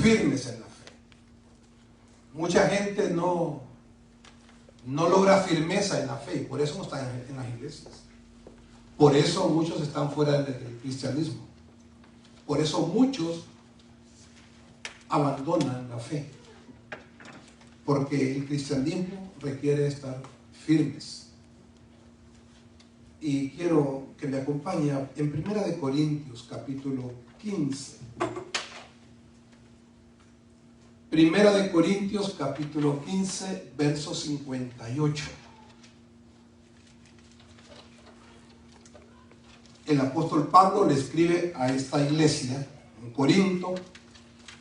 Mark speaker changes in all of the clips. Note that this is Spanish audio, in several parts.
Speaker 1: firmes en la fe. Mucha gente no logra firmeza en la fe, y por eso no están en las iglesias. Por eso muchos están fuera del cristianismo. Por eso muchos abandonan la fe. Porque el cristianismo requiere estar firmes. Y quiero que me acompañe en 1 Corintios capítulo 15. 1 Corintios capítulo 15, verso 58. El apóstol Pablo le escribe a esta iglesia en Corinto,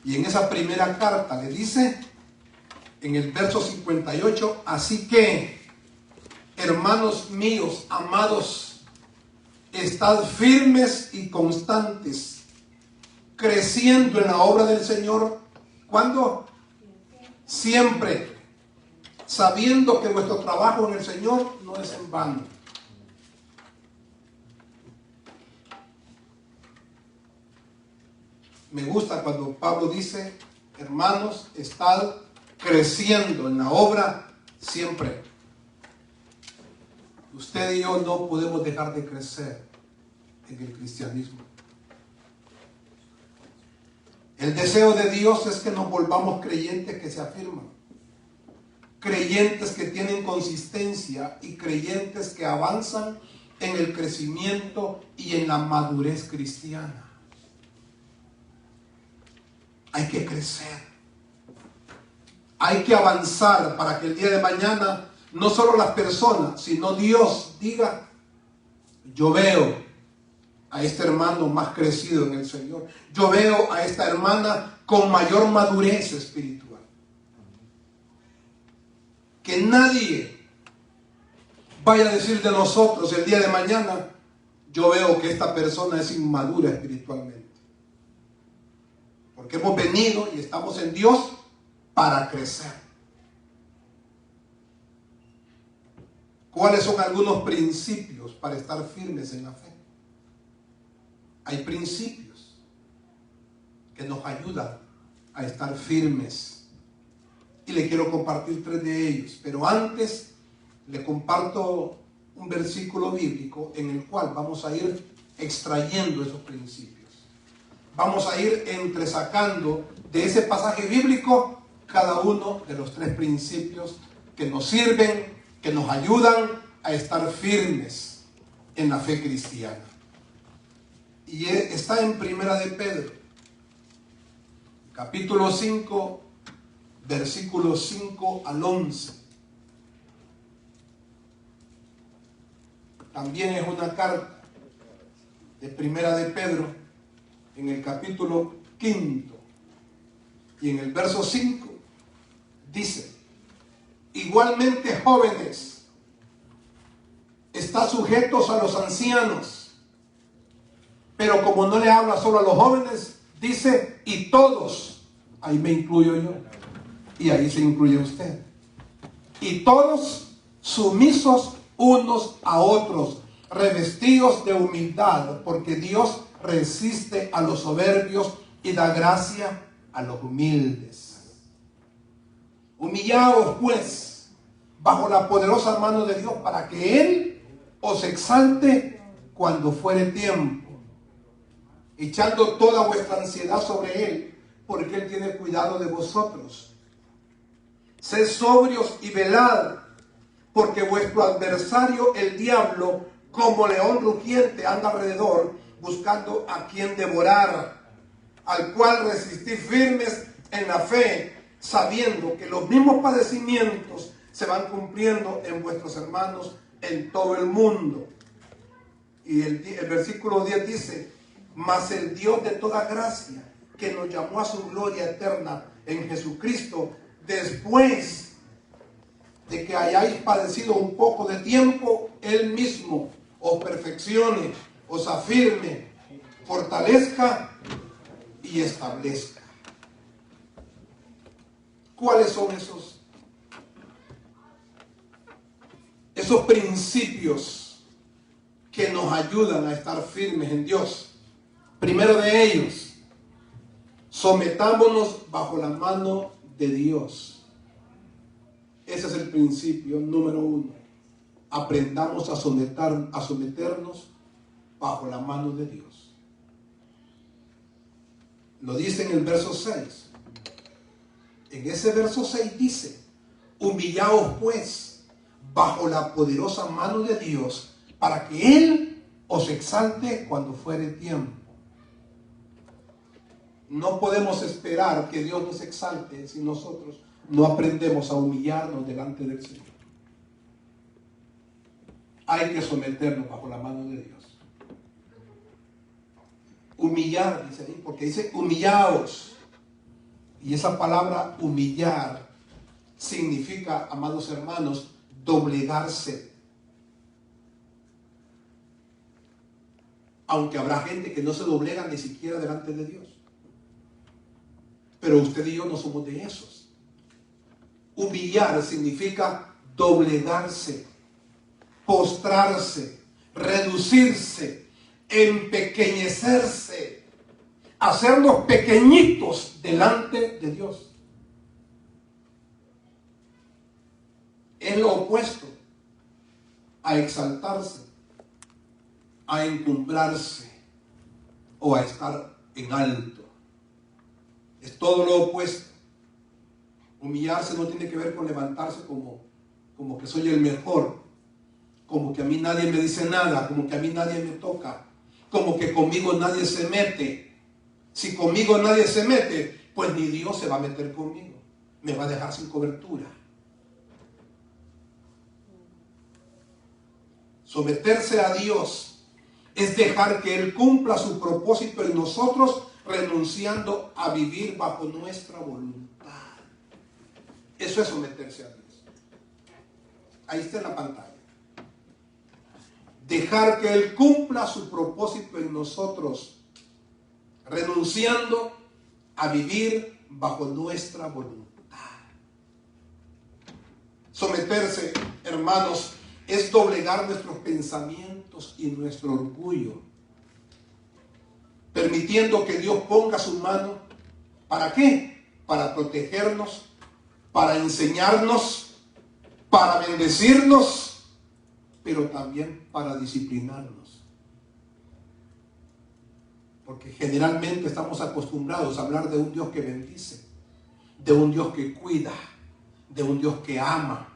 Speaker 1: y en esa primera carta le dice, en el verso 58, así que, hermanos míos, amados, estad firmes y constantes, creciendo en la obra del Señor. ¿Cuándo? Siempre, sabiendo que vuestro trabajo en el Señor no es en vano. Me gusta cuando Pablo dice, hermanos, estad creciendo en la obra siempre. Usted y yo no podemos dejar de crecer en el cristianismo. El deseo de Dios es que nos volvamos creyentes que se afirman, creyentes que tienen consistencia y creyentes que avanzan en el crecimiento y en la madurez cristiana. Hay que crecer, hay que avanzar para que el día de mañana no solo las personas, sino Dios diga, yo veo a este hermano más crecido en el Señor. Yo veo a esta hermana con mayor madurez espiritual. Que nadie vaya a decir de nosotros el día de mañana, yo veo que esta persona es inmadura espiritualmente. Porque hemos venido y estamos en Dios para crecer. ¿Cuáles son algunos principios para estar firmes en la fe? Hay principios que nos ayudan a estar firmes. Y le quiero compartir 3 de ellos. Pero antes le comparto un versículo bíblico en el cual vamos a ir extrayendo esos principios. Vamos a ir entresacando de ese pasaje bíblico cada uno de los 3 principios que nos sirven, que nos ayudan a estar firmes en la fe cristiana. Y está en Primera de Pedro, capítulo 5, versículos 5 al 11. También es una carta de Primera de Pedro, en el capítulo 5 y en el verso 5 dice, igualmente jóvenes, estad sujetos a los ancianos, pero como no le habla solo a los jóvenes, dice, y todos, ahí me incluyo yo, y ahí se incluye usted, y todos sumisos unos a otros, revestidos de humildad, porque Dios resiste a los soberbios y da gracia a los humildes. Humillaos pues bajo la poderosa mano de Dios, para que Él os exalte cuando fuere tiempo, echando toda vuestra ansiedad sobre Él, porque Él tiene cuidado de vosotros. Sed sobrios y velad, porque vuestro adversario el diablo, como león rugiente, anda alrededor buscando a quien devorar, al cual resistid firmes en la fe, sabiendo que los mismos padecimientos se van cumpliendo en vuestros hermanos en todo el mundo. Y el versículo 10 dice, mas el Dios de toda gracia, que nos llamó a su gloria eterna en Jesucristo, después de que hayáis padecido un poco de tiempo, Él mismo os perfeccione, os afirme, fortalezca y establezca. ¿Cuáles son esos principios que nos ayudan a estar firmes en Dios? Primero de ellos, Sometámonos bajo la mano de Dios. Ese es el principio número 1. Aprendamos a someternos bajo la mano de Dios. Lo dice en el verso 6. En ese verso 6 dice: humillaos pues bajo la poderosa mano de Dios, para que Él os exalte cuando fuere tiempo. No podemos esperar que Dios nos exalte si nosotros no aprendemos a humillarnos delante del Señor. Hay que someternos bajo la mano de Dios. Humillar, dice ahí, porque dice humillaos. Y esa palabra humillar significa, amados hermanos, doblegarse. Aunque habrá gente que no se doblega ni siquiera delante de Dios. Pero usted y yo no somos de esos. Humillar significa doblegarse, postrarse, reducirse, empequeñecerse, hacernos pequeñitos delante de Dios. Es lo opuesto a exaltarse, a encumbrarse o a estar en alto. Es todo lo opuesto. Humillarse no tiene que ver con levantarse como que soy el mejor, como que a mí nadie me dice nada, como que a mí nadie me toca, como que conmigo nadie se mete. Si conmigo nadie se mete, pues ni Dios se va a meter conmigo, me va a dejar sin cobertura. Someterse a Dios es dejar que Él cumpla su propósito en nosotros, renunciando a vivir bajo nuestra voluntad. Eso es someterse a Dios. Ahí está en la pantalla. Dejar que Él cumpla su propósito en nosotros, renunciando a vivir bajo nuestra voluntad. Someterse, hermanos, es doblegar nuestros pensamientos y nuestro orgullo, permitiendo que Dios ponga su mano. ¿Para qué? Para protegernos, para enseñarnos, para bendecirnos, pero también para disciplinarnos. Porque generalmente estamos acostumbrados a hablar de un Dios que bendice, de un Dios que cuida, de un Dios que ama,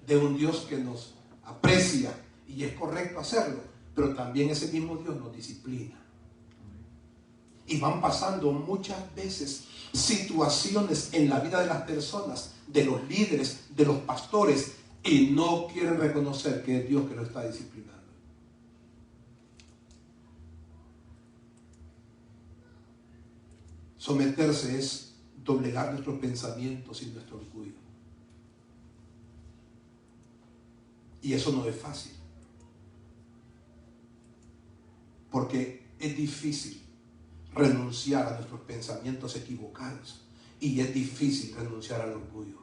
Speaker 1: de un Dios que nos aprecia, y es correcto hacerlo, pero también ese mismo Dios nos disciplina. Y van pasando muchas veces situaciones en la vida de las personas, de los líderes, de los pastores, y no quieren reconocer que es Dios que lo está disciplinando. Someterse es doblegar nuestros pensamientos y nuestro orgullo. Y eso no es fácil, porque es difícil renunciar a nuestros pensamientos equivocados, y es difícil renunciar al orgullo.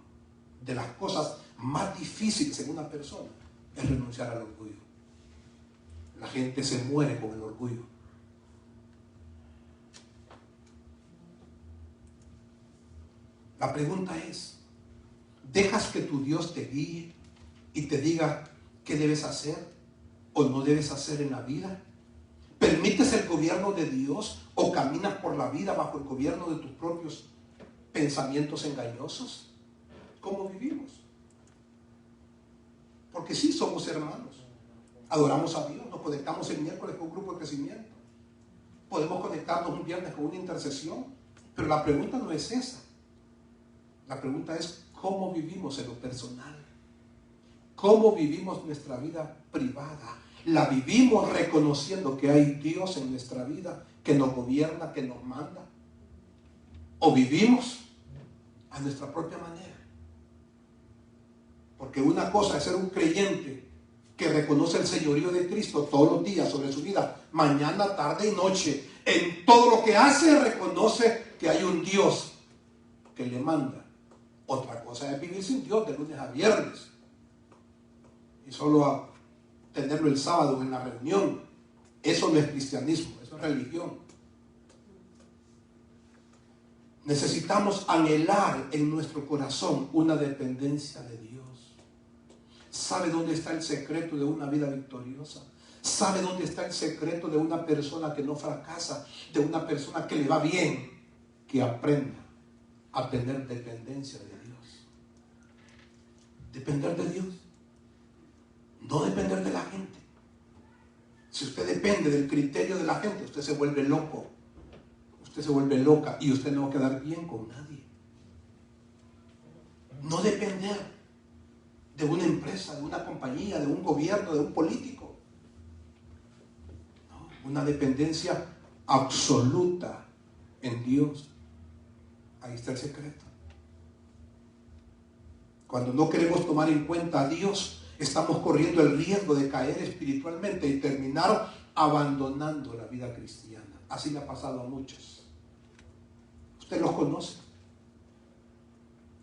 Speaker 1: De las cosas más difíciles en una persona es renunciar al orgullo. La gente se muere con el orgullo. La pregunta es: ¿dejas que tu Dios te guíe y te diga qué debes hacer o no debes hacer en la vida? ¿Permites el gobierno de Dios o caminas por la vida bajo el gobierno de tus propios pensamientos engañosos? ¿Cómo vivimos? Porque sí, somos hermanos, adoramos a Dios, nos conectamos el miércoles con un grupo de crecimiento, podemos conectarnos un viernes con una intercesión, pero la pregunta no es esa. La pregunta es: ¿cómo vivimos en lo personal? ¿Cómo vivimos nuestra vida privada? ¿La vivimos reconociendo que hay Dios en nuestra vida, que nos gobierna, que nos manda? ¿O vivimos a nuestra propia manera? Porque una cosa es ser un creyente que reconoce el señorío de Cristo todos los días sobre su vida, mañana, tarde y noche. En todo lo que hace reconoce que hay un Dios que le manda. Otra cosa es vivir sin Dios de lunes a viernes y solo a tenerlo el sábado en la reunión. Eso no es cristianismo, eso es religión. Necesitamos anhelar en nuestro corazón una dependencia de Dios. ¿Sabe dónde está el secreto de una vida victoriosa? ¿Sabe dónde está el secreto de una persona que no fracasa? De una persona que le va bien. Que aprenda a tener dependencia de Dios. Depender de Dios. No depender de la gente. Si usted depende del criterio de la gente, usted se vuelve loco. Usted se vuelve loca y usted no va a quedar bien con nadie. No depender de una empresa, de una compañía, de un gobierno, de un político. No, una dependencia absoluta en Dios. Ahí está el secreto. Cuando no queremos tomar en cuenta a Dios, estamos corriendo el riesgo de caer espiritualmente y terminar abandonando la vida cristiana. Así le ha pasado a muchos. Usted los conoce.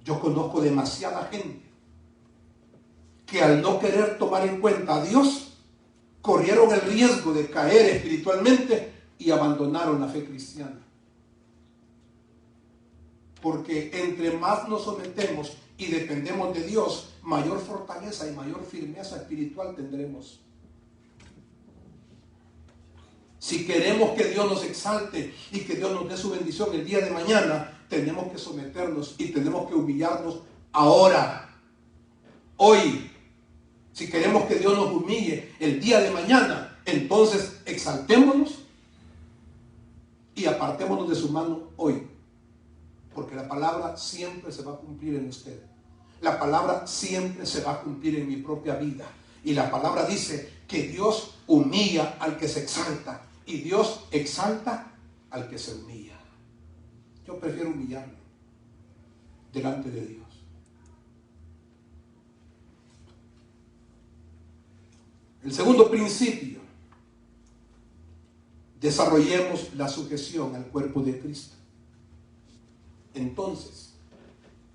Speaker 1: Yo conozco demasiada gente que al no querer tomar en cuenta a Dios, corrieron el riesgo de caer espiritualmente y abandonaron la fe cristiana. Porque entre más nos sometemos y dependemos de Dios, mayor fortaleza y mayor firmeza espiritual tendremos. Si queremos que Dios nos exalte y que Dios nos dé su bendición el día de mañana, tenemos que someternos y tenemos que humillarnos ahora, hoy. Si queremos que Dios nos humille el día de mañana, entonces exaltémonos y apartémonos de su mano hoy. Porque la palabra siempre se va a cumplir en usted. La palabra siempre se va a cumplir en mi propia vida. Y la palabra dice que Dios humilla al que se exalta y Dios exalta al que se humilla. Yo prefiero humillarme delante de Dios. El segundo principio: desarrollemos la sujeción al cuerpo de Cristo. Entonces,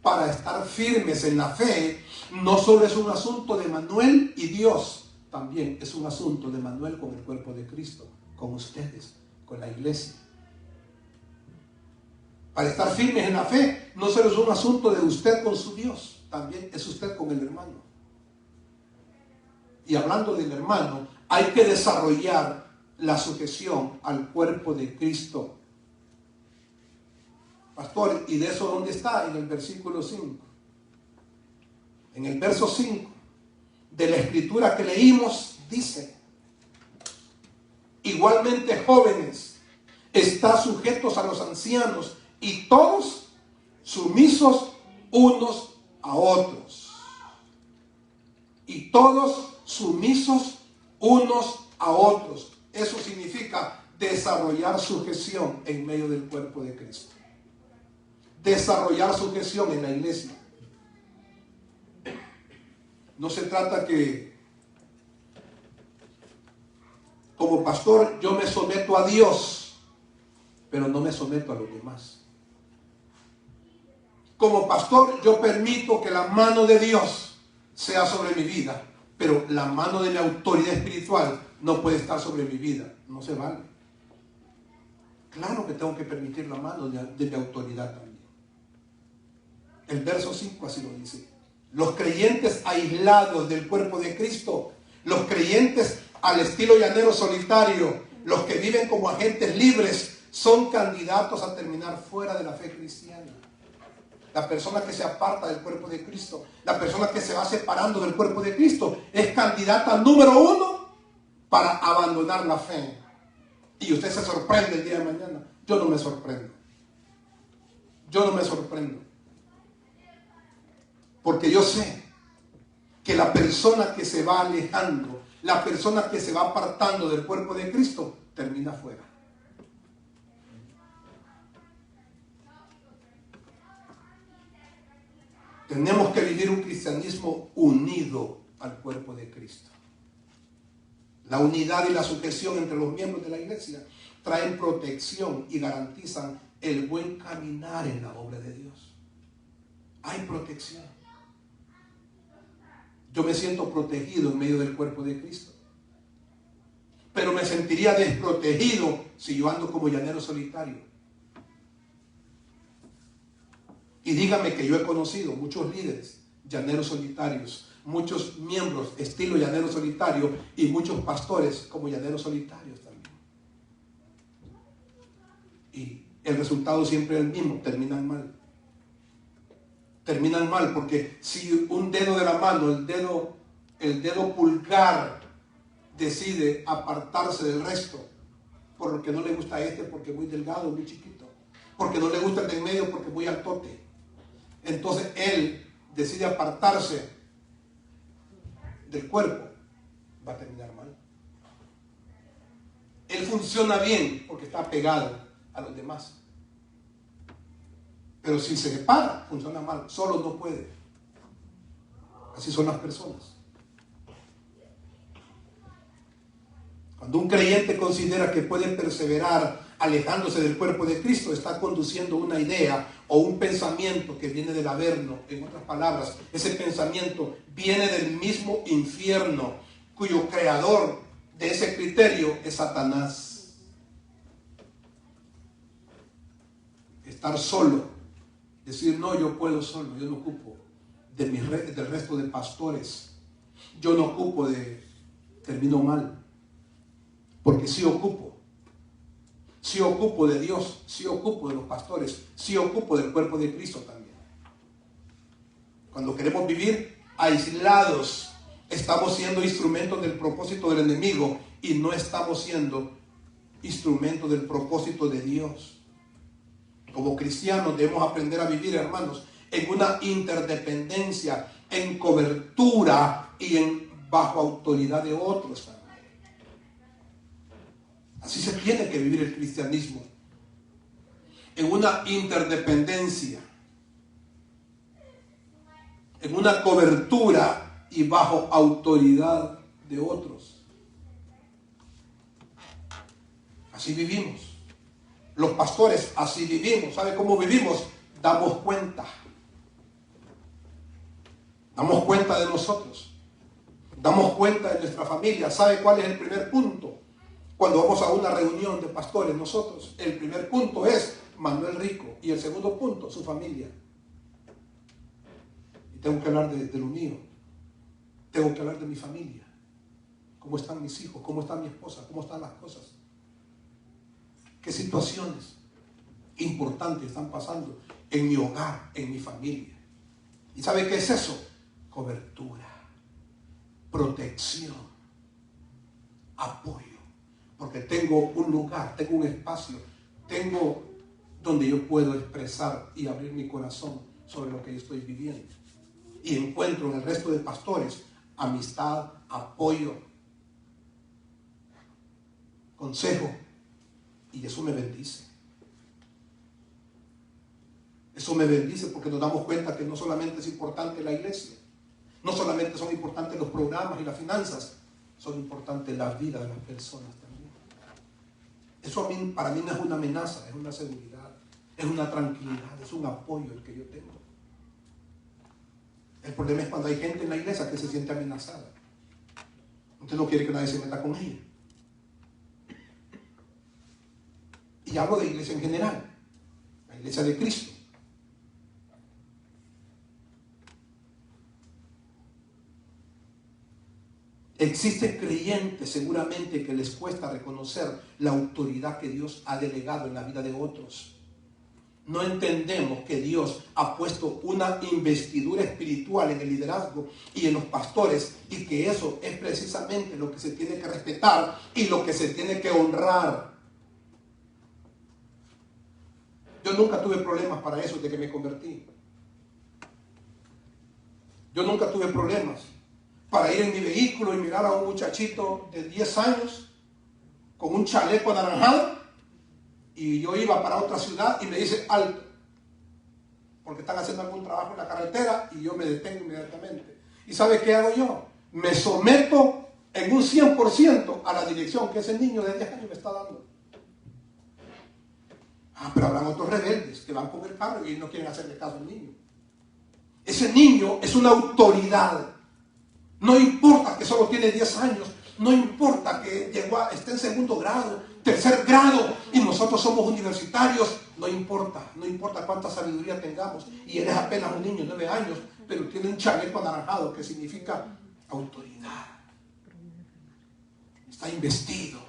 Speaker 1: para estar firmes en la fe, no solo es un asunto de Manuel y Dios, también es un asunto de Manuel con el cuerpo de Cristo, con ustedes, con la iglesia. Para estar firmes en la fe, no solo es un asunto de usted con su Dios, también es usted con el hermano. Y hablando del hermano, hay que desarrollar la sujeción al cuerpo de Cristo. Pastor, ¿y de eso dónde está? En el versículo 5. En el verso 5 de la escritura que leímos, dice: igualmente, jóvenes, estad sujetos a los ancianos y todos sumisos unos a otros. Y todos sumisos unos a otros. Eso significa desarrollar sujeción en medio del cuerpo de Cristo. Desarrollar sujeción en la iglesia. No se trata que como pastor yo me someto a Dios, pero no me someto a los demás. Como pastor yo permito que la mano de Dios sea sobre mi vida, pero la mano de mi autoridad espiritual no puede estar sobre mi vida. No se vale. Claro que tengo que permitir la mano de mi autoridad también. El verso 5 así lo dice. Los creyentes aislados del cuerpo de Cristo, los creyentes al estilo llanero solitario, los que viven como agentes libres, son candidatos a terminar fuera de la fe cristiana. La persona que se aparta del cuerpo de Cristo, la persona que se va separando del cuerpo de Cristo, es candidata número 1 para abandonar la fe. Y usted se sorprende el día de mañana. Yo no me sorprendo. Yo no me sorprendo. Porque yo sé que la persona que se va alejando, la persona que se va apartando del cuerpo de Cristo, termina fuera. Tenemos que vivir un cristianismo unido al cuerpo de Cristo. La unidad y la sujeción entre los miembros de la iglesia traen protección y garantizan el buen caminar en la obra de Dios. Hay protección. Yo me siento protegido en medio del cuerpo de Cristo. Pero me sentiría desprotegido si yo ando como llanero solitario. Y dígame que yo he conocido muchos líderes, llaneros solitarios, muchos miembros estilo llanero solitario y muchos pastores como llaneros solitarios también. Y el resultado siempre es el mismo, terminan mal. Terminan mal porque si un dedo de la mano, el dedo pulgar decide apartarse del resto, por lo que no le gusta a este porque es muy delgado, muy chiquito, porque no le gusta el de en medio porque es muy altote, entonces él decide apartarse del cuerpo, va a terminar mal. Él funciona bien porque está pegado a los demás, pero si se separa, funciona mal, solo no puede. Así son las personas. Cuando un creyente considera que puede perseverar alejándose del cuerpo de Cristo, está conduciendo una idea o un pensamiento que viene del Averno. En otras palabras, ese pensamiento viene del mismo infierno, cuyo creador de ese criterio es Satanás. Estar solo, decir, no, yo puedo solo, yo no ocupo del resto de pastores, yo no ocupo termino mal. Porque sí ocupo de Dios, sí ocupo de los pastores, sí ocupo del cuerpo de Cristo también. Cuando queremos vivir aislados, estamos siendo instrumentos del propósito del enemigo y no estamos siendo instrumentos del propósito de Dios. Como cristianos debemos aprender a vivir, hermanos, en una interdependencia, en cobertura y bajo autoridad de otros también. Así se tiene que vivir el cristianismo, en una interdependencia, en una cobertura y bajo autoridad de otros. Así vivimos. Los pastores así vivimos. ¿Sabe cómo vivimos? Damos cuenta. Damos cuenta de nosotros. Damos cuenta de nuestra familia. ¿Sabe cuál es el primer punto? Cuando vamos a una reunión de pastores, nosotros, el primer punto es Manuel Rico y el segundo punto, su familia. Y tengo que hablar de lo mío. Tengo que hablar de mi familia. ¿Cómo están mis hijos? ¿Cómo está mi esposa? ¿Cómo están las cosas? ¿Qué situaciones importantes están pasando en mi hogar, en mi familia? ¿Y sabe qué es eso? Cobertura, protección, apoyo. Porque tengo un lugar, tengo un espacio, tengo donde yo puedo expresar y abrir mi corazón sobre lo que yo estoy viviendo. Y encuentro en el resto de pastores amistad, apoyo, consejo. Y eso me bendice. Eso me bendice porque nos damos cuenta que no solamente es importante la iglesia, no solamente son importantes los programas y las finanzas, son importantes las vidas de las personas también. Eso para mí no es una amenaza, es una seguridad, es una tranquilidad, es un apoyo el que yo tengo. El problema es cuando hay gente en la iglesia que se siente amenazada. Usted no quiere que nadie se meta con ella. Y hablo de iglesia en general, la iglesia de Cristo. Existen creyentes seguramente que les cuesta reconocer la autoridad que Dios ha delegado en la vida de otros. No entendemos que Dios ha puesto una investidura espiritual en el liderazgo y en los pastores y que eso es precisamente lo que se tiene que respetar y lo que se tiene que honrar. Yo nunca tuve problemas para eso desde que me convertí. Yo nunca tuve problemas para ir en mi vehículo y mirar a un muchachito de 10 años con un chaleco anaranjado y yo iba para otra ciudad y me dice alto porque están haciendo algún trabajo en la carretera y yo me detengo inmediatamente. ¿Y sabe qué hago yo? Me someto en un 100% a la dirección que ese niño de 10 años me está dando. Pero habrán otros rebeldes que van con el carro y no quieren hacerle caso al niño. Ese niño es una autoridad. No importa que solo tiene 10 años, no importa que esté en segundo grado, tercer grado y nosotros somos universitarios. No importa cuánta sabiduría tengamos. Y eres apenas un niño de 9 años, pero tiene un chaleco anaranjado que significa autoridad. Está investido.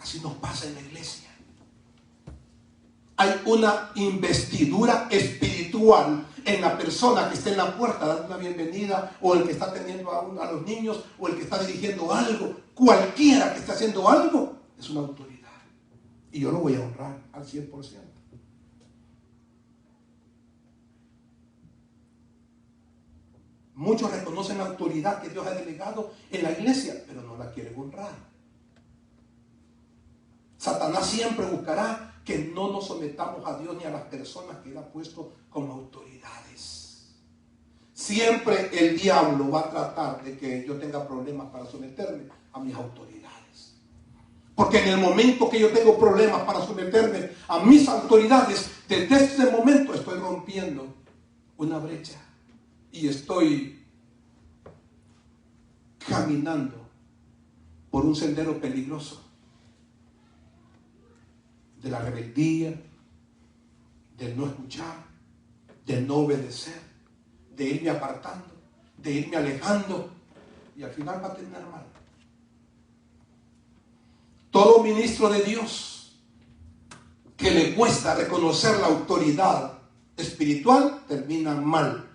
Speaker 1: Así nos pasa en la iglesia. Hay una investidura espiritual en la persona que está en la puerta dando una bienvenida, o el que está atendiendo a los niños, o el que está dirigiendo algo. Cualquiera que esté haciendo algo es una autoridad. Y yo lo voy a honrar al 100%. Muchos reconocen la autoridad que Dios ha delegado en la iglesia, pero no la quieren honrar. Satanás siempre buscará que no nos sometamos a Dios ni a las personas que Él ha puesto como autoridades. Siempre el diablo va a tratar de que yo tenga problemas para someterme a mis autoridades. Porque en el momento que yo tengo problemas para someterme a mis autoridades, desde ese momento estoy rompiendo una brecha y estoy caminando por un sendero peligroso de la rebeldía, del no escuchar, del no obedecer, de irme apartando, de irme alejando, y al final va a terminar mal. Todo ministro de Dios que le cuesta reconocer la autoridad espiritual termina mal,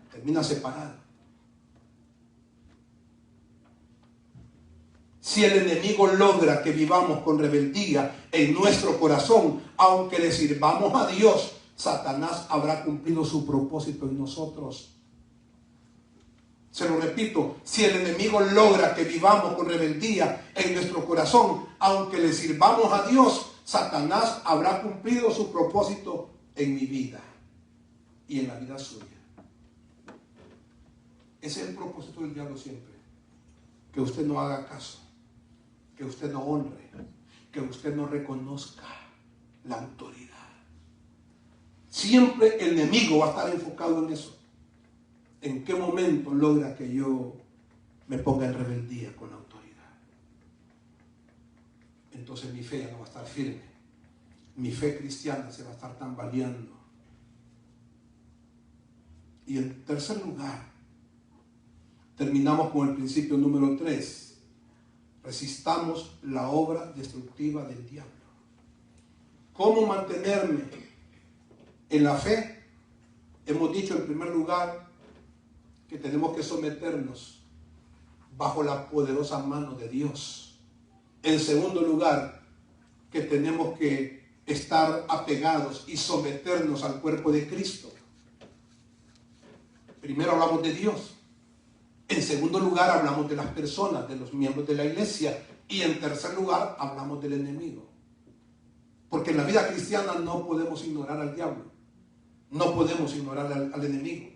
Speaker 1: termina separado. Si el enemigo logra que vivamos con rebeldía en nuestro corazón, aunque le sirvamos a Dios, Satanás habrá cumplido su propósito en nosotros. Se lo repito, si el enemigo logra que vivamos con rebeldía en nuestro corazón, aunque le sirvamos a Dios, Satanás habrá cumplido su propósito en mi vida y en la vida suya. Ese es el propósito del diablo siempre. Que usted no haga caso, que usted no honre, que usted no reconozca la autoridad. Siempre el enemigo va a estar enfocado en eso. ¿En qué momento logra que yo me ponga en rebeldía con la autoridad? Entonces mi fe ya no va a estar firme. Mi fe cristiana se va a estar tambaleando. Y en tercer lugar, terminamos con el principio número 3. Resistamos la obra destructiva del diablo. ¿Cómo mantenerme en la fe? Hemos dicho en primer lugar que tenemos que someternos bajo la poderosa mano de Dios. En segundo lugar, que tenemos que estar apegados y someternos al cuerpo de Cristo. Primero hablamos de Dios. En segundo lugar hablamos de las personas, de los miembros de la iglesia. Y en tercer lugar hablamos del enemigo. Porque en la vida cristiana no podemos ignorar al diablo. No podemos ignorar al enemigo.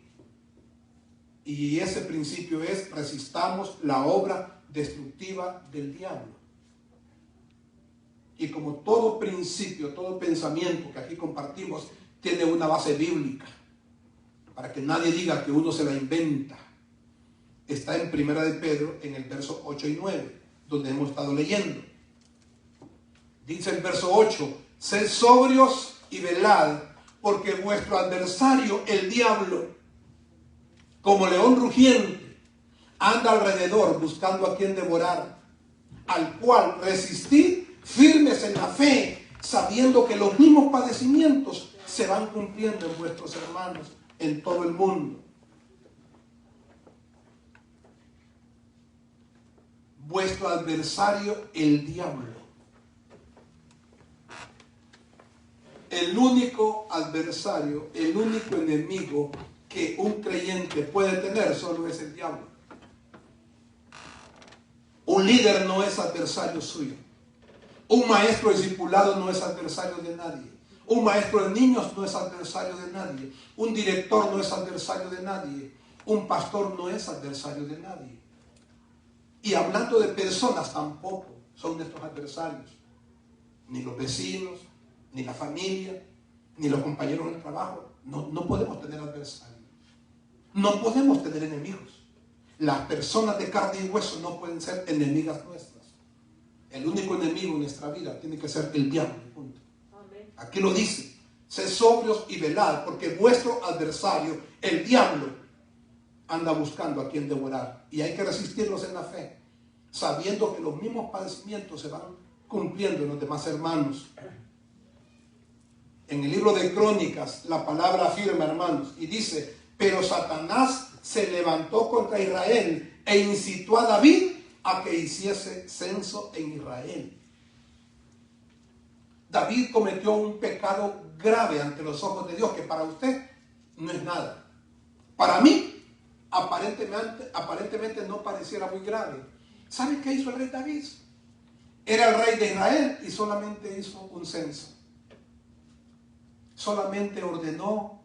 Speaker 1: Y ese principio es: resistamos la obra destructiva del diablo. Y como todo principio, todo pensamiento que aquí compartimos tiene una base bíblica, para que nadie diga que uno se la inventa, está en Primera de Pedro, en el verso 8 y 9, donde hemos estado leyendo. Dice el verso 8: sed sobrios y velad, porque vuestro adversario, el diablo, como león rugiente, anda alrededor buscando a quien devorar, al cual resistid firmes en la fe, sabiendo que los mismos padecimientos se van cumpliendo en vuestros hermanos en todo el mundo. Vuestro adversario, el diablo. El único adversario, el único enemigo que un creyente puede tener solo es el diablo. Un líder no es adversario suyo. Un maestro discipulado no es adversario de nadie. Un maestro de niños no es adversario de nadie. Un director no es adversario de nadie. Un pastor no es adversario de nadie. Y hablando de personas, tampoco son nuestros adversarios. Ni los vecinos, ni la familia, ni los compañeros del trabajo. No podemos tener adversarios. No podemos tener enemigos. Las personas de carne y hueso no pueden ser enemigas nuestras. El único enemigo en nuestra vida tiene que ser el diablo. Punto. Aquí lo dice: sed sobrios y velad, porque vuestro adversario, el diablo, anda buscando a quien devorar. Y hay que resistirlos en la fe, sabiendo que los mismos padecimientos se van cumpliendo en los demás hermanos. En el libro de Crónicas, la palabra afirma, hermanos, y dice: pero Satanás se levantó contra Israel e incitó a David a que hiciese censo en Israel. David cometió un pecado grave ante los ojos de Dios, que para usted no es nada. Para mí, aparentemente no pareciera muy grave. ¿Sabe qué hizo el rey David? Era el rey de Israel y solamente hizo un censo. Solamente ordenó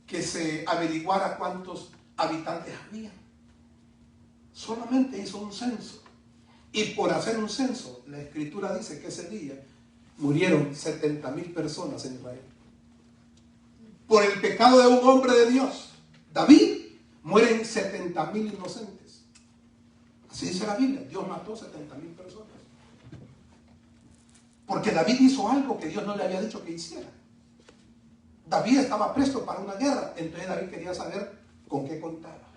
Speaker 1: que se averiguara cuántos habitantes había. Solamente hizo un censo. Y por hacer un censo, la escritura dice que ese día murieron 70,000 personas en Israel. Por el pecado de un hombre de Dios, David, mueren 70,000 inocentes. Así dice la Biblia: Dios mató 70,000 personas. Porque David hizo algo que Dios no le había dicho que hiciera. David estaba presto para una guerra, entonces David quería saber con qué contaba.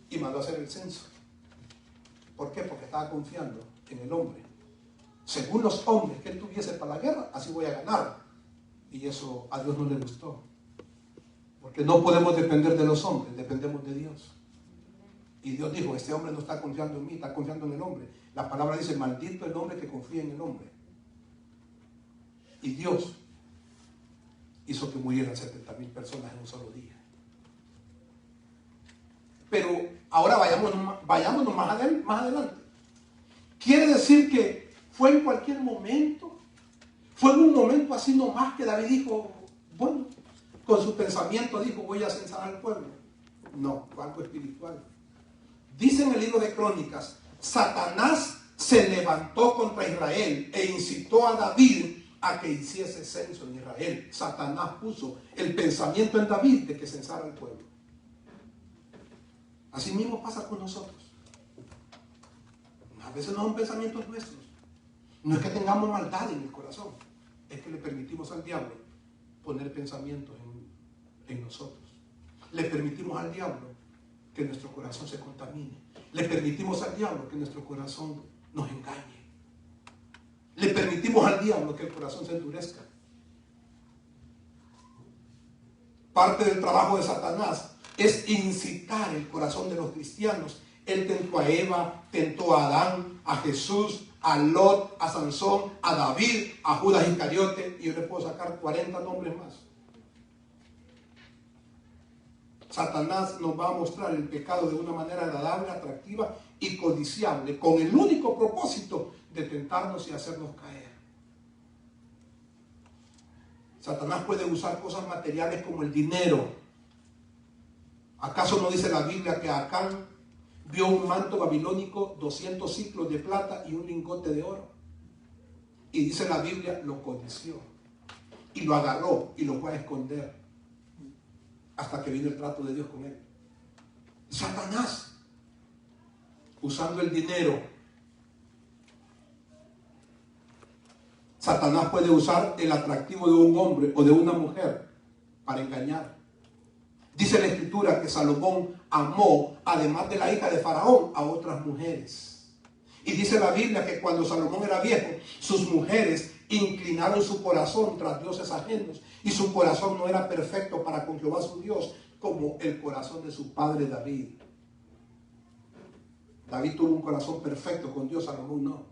Speaker 1: Y mandó a hacer el censo. ¿Por qué? Porque estaba confiando en el hombre. Según los hombres que él tuviese para la guerra, así voy a ganar. Y eso a Dios no le gustó. Porque no podemos depender de los hombres, dependemos de Dios. Y Dios dijo: este hombre no está confiando en mí, está confiando en el hombre. La palabra dice: maldito el hombre que confía en el hombre. Y Dios hizo que murieran 70,000 personas en un solo día. Pero ahora vayámonos más adelante. Quiere decir que fue en cualquier momento, fue en un momento así nomás que David dijo, bueno, con su pensamiento dijo: voy a censar al pueblo. No, fue algo espiritual. Dice en el libro de Crónicas: Satanás se levantó contra Israel e incitó a David a que hiciese censo en Israel. Satanás puso el pensamiento en David de que censara al pueblo. Así mismo pasa con nosotros. A veces no son pensamientos nuestros. No es que tengamos maldad en el corazón, es que le permitimos al diablo poner pensamientos en nosotros. Le permitimos al diablo que nuestro corazón se contamine. Le permitimos al diablo que nuestro corazón nos engañe. Le permitimos al diablo que el corazón se endurezca. Parte del trabajo de Satanás es incitar el corazón de los cristianos. Él tentó a Eva, tentó a Adán, a Jesús, a Lot, a Sansón, a David, a Judas Iscariote, y yo le puedo sacar 40 nombres más. Satanás nos va a mostrar el pecado de una manera agradable, atractiva y codiciable, con el único propósito de tentarnos y hacernos caer. Satanás puede usar cosas materiales como el dinero. ¿Acaso no dice la Biblia que Acán vio un manto babilónico, 200 ciclos de plata y un lingote de oro? Y dice la Biblia, lo codició y lo agarró y lo fue a esconder hasta que vino el trato de Dios con él. Satanás, usando el dinero. Satanás puede usar el atractivo de un hombre o de una mujer para engañar. Dice la Escritura que Salomón amó, además de la hija de Faraón, a otras mujeres. Y dice la Biblia que cuando Salomón era viejo, sus mujeres inclinaron su corazón tras dioses ajenos, y su corazón no era perfecto para con Jehová su Dios, como el corazón de su padre David. David tuvo un corazón perfecto con Dios, Salomón no.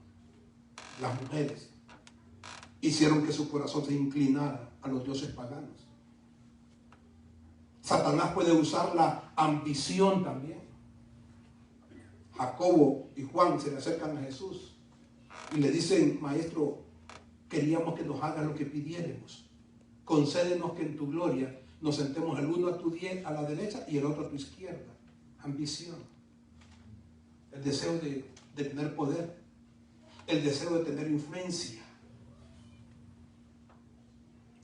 Speaker 1: Las mujeres hicieron que su corazón se inclinara a los dioses paganos. Satanás puede usar la ambición también. Jacobo y Juan se le acercan a Jesús y le dicen: Maestro, queríamos que nos hagas lo que pidiéramos. Concédenos que en tu gloria nos sentemos el uno a la derecha y el otro a tu izquierda. Ambición. El deseo de tener poder. El deseo de tener influencia.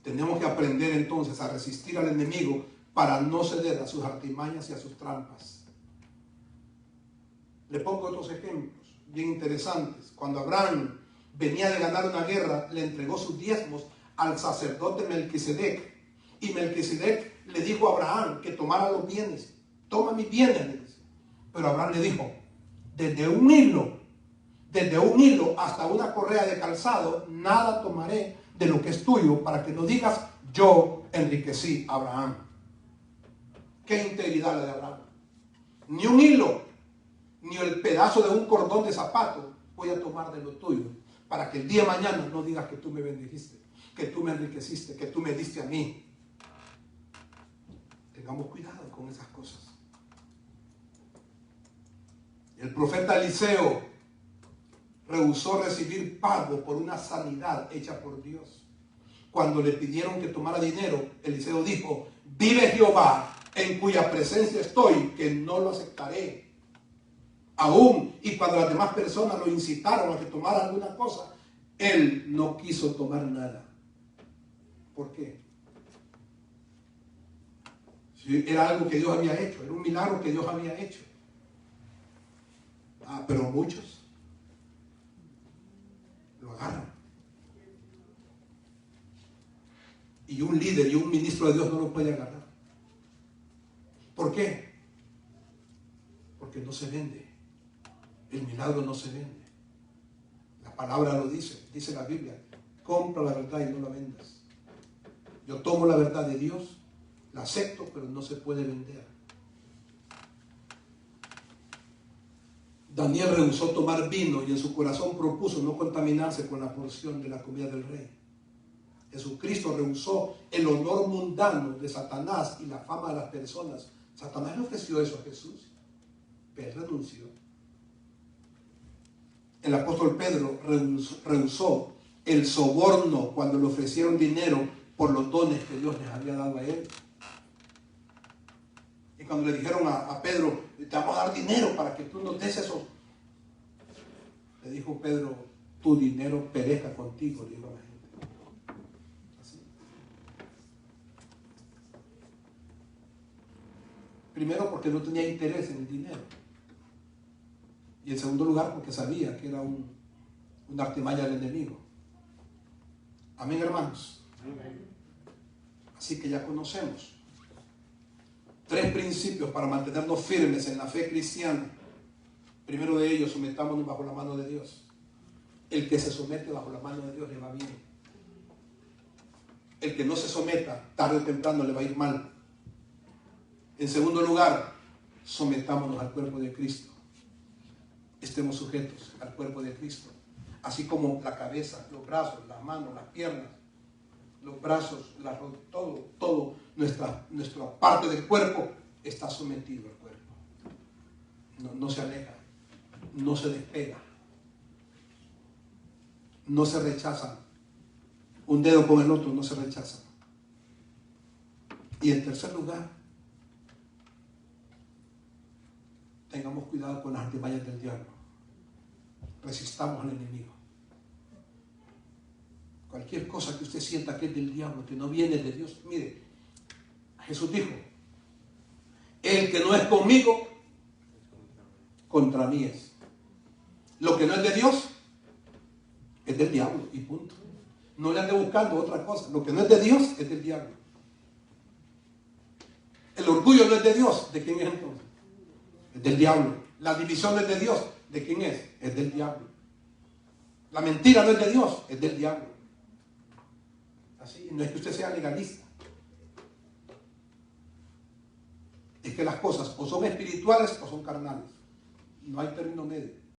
Speaker 1: Tenemos que aprender entonces a resistir al enemigo para no ceder a sus artimañas y a sus trampas. Le pongo otros ejemplos bien interesantes. Cuando Abraham venía de ganar una guerra, le entregó sus diezmos al sacerdote Melquisedec. Y Melquisedec le dijo a Abraham que tomara los bienes. Toma mis bienes, le dice. Pero Abraham le dijo, desde un hilo hasta una correa de calzado, nada tomaré de lo que es tuyo, para que no digas, yo enriquecí a Abraham. Qué integridad la de Abraham. Ni un hilo, ni el pedazo de un cordón de zapato voy a tomar de lo tuyo, para que el día de mañana no digas que tú me bendijiste, que tú me enriqueciste, que tú me diste a mí. Tengamos cuidado con esas cosas. El profeta Eliseo rehusó recibir pago por una sanidad hecha por Dios. Cuando le pidieron que tomara dinero, Eliseo dijo, vive Jehová, en cuya presencia estoy, que no lo aceptaré. Aún, y cuando las demás personas lo incitaron a que tomara alguna cosa, él no quiso tomar nada. ¿Por qué? Si era algo que Dios había hecho, era un milagro que Dios había hecho. Pero muchos lo agarran. Y un líder y un ministro de Dios no lo puede agarrar. ¿Por qué? Porque no se vende. El milagro no se vende. La palabra lo dice, dice la Biblia. Compra la verdad y no la vendas. Yo tomo la verdad de Dios, la acepto, pero no se puede vender. Daniel rehusó tomar vino y en su corazón propuso no contaminarse con la porción de la comida del rey. Jesucristo rehusó el honor mundano de Satanás y la fama de las personas. Satanás le ofreció eso a Jesús, pero él renunció. El apóstol Pedro rehusó el soborno cuando le ofrecieron dinero por los dones que Dios les había dado a él. Y cuando le dijeron a Pedro, te vamos a dar dinero para que tú nos des eso, le dijo Pedro, tu dinero perezca contigo, le dijo a la gente. Así. Primero porque no tenía interés en el dinero. Y en segundo lugar porque sabía que era una artimaña del enemigo. Amén, hermanos. Amén. Así que ya conocemos 3 principios para mantenernos firmes en la fe cristiana. Primero de ellos, sometámonos bajo la mano de Dios. El que se somete bajo la mano de Dios le va bien. El que no se someta, tarde o temprano le va a ir mal. En segundo lugar, sometámonos al cuerpo de Cristo. Estemos sujetos al cuerpo de Cristo. Así como la cabeza, los brazos, las manos, las piernas, los brazos, todo nuestra parte del cuerpo está sometido al cuerpo. No se aleja, no se despega, no se rechazan. Un dedo con el otro no se rechazan. Y en tercer lugar, tengamos cuidado con las artimañas del diablo. Resistamos al enemigo. Cualquier cosa que usted sienta que es del diablo, que no viene de Dios, mire, Jesús dijo, el que no es conmigo, contra mí es. Lo que no es de Dios, es del diablo, y punto. No le ande buscando otra cosa. Lo que no es de Dios, es del diablo. El orgullo no es de Dios, ¿de quién es entonces? Es del diablo. La división no es de Dios, ¿de quién es? Es del diablo. La mentira no es de Dios, es del diablo. Así, no es que usted sea legalista. Es que las cosas o son espirituales o son carnales. No hay término medio.